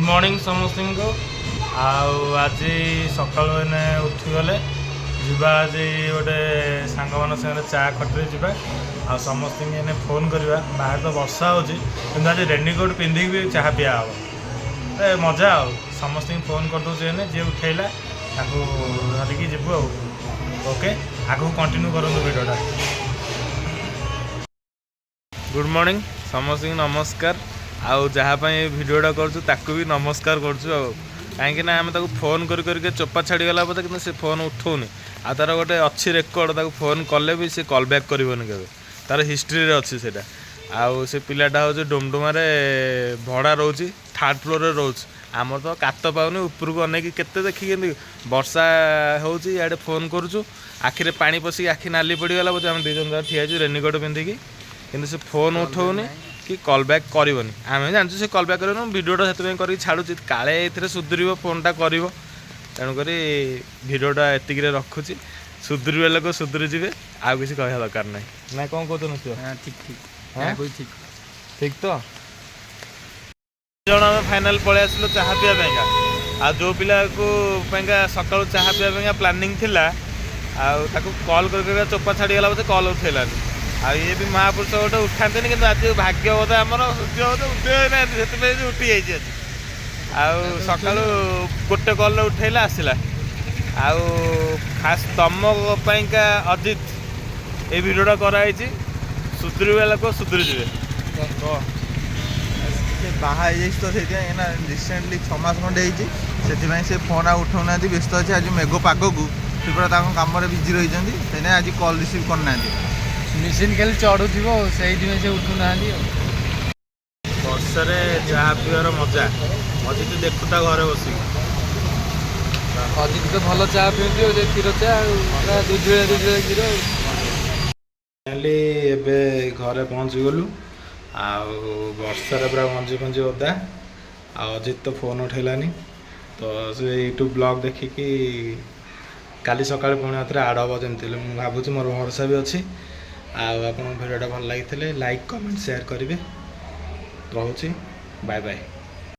Morning समस्त को आज सकाल मैंने उठीगले जा आज गोटे सांग मान सागर चा खटे जा आ समस्त फोन करवा बाहर तो वर्षा हो आज रेनिकोट पिंधिक भी चाह पिया हम मजा आ समस्त फोन कर दूसरे जी उठेला धरिकी जीवु ओके आगू कंटिन्यू करूँ वीडियोटा। गुड मॉर्निंग समस्त नमस्कार आउ जहाँपाई भिडटा करूँ भी नमस्कार करूँ कहीं आम फोन करके चोपा छाड़गला बोधे कि से फोन उठाऊनी आ तार गोटे अच्छी रेकर्ड फोन कले भी से कल बैक करबनी के तार हिस्ट्री अच्छी से आउ से पिलाटा हूँ डुमडुमारे भड़ा रोच थर्ड फ्लोर रे रोच आमर तो कात पाऊनी उपरक अनेक केते देखिए वर्षा होड़े फोन करुचु आखिरे पानी पशिक आखि नाली पड़गला बोधे आम दीजन जन ठिया रेनिकोट पिंधिकी कि से फोन उठाऊनी कि कल बैक करनी आम जानूँ से कल बैक कर भिडियोटा से छाड़ू काले ये सुधर फोनटा कर तेणुक भिडियोटा एतिक रखुची सुधर लोक सुधरी जी आउ किसी कह दरकार ना ना कौन कहते ठीक ठीक ठीक तो जन आम फाइनाल पलि आसलु चाह पीवाईका आ जो पिला को सकाळु चाह पीवा प्लानिंग थिला आउ कल कर चोपा छाड़गला बोधे कल उठेलानी आ ये भी महापुरुष गोटे उठाते कि आज भाग्य बोधे आमर उदय ना उठी जाइए आज सका गोटे कल उठेला आसला आउ खास तुम अजित ये भिडियोटा कराई सुधर लोक सुधरी जी बाहा तो रिसेंटली 6 मास खंडे से फोन आ उठाऊना व्यस्त अच्छे आज मेघ पाग को पूरा कम बिजी रही से आज कल रिसीव करना मेसीन खाली चढ़ू से उठूना वर्षा चाह पीवार मजा अजित देखुता घर बस अजित तो भल चाह पीती क्षीर चाह दूध क्षीर घरे पहुँची गलु वर्षार पूरा मंजी फंजी ओदा अजित तो फोन उठेलानी तो से यूट्यूब ब्लॉग देखिकी काली सकाଳେ पुणी आउे आड हम जमी मुझे भावुँ मोर भरोसा भी अच्छी आप भिडियोटा भल लगी लाइक कमेंट शेयर करेंगे रोचे बाय बाय।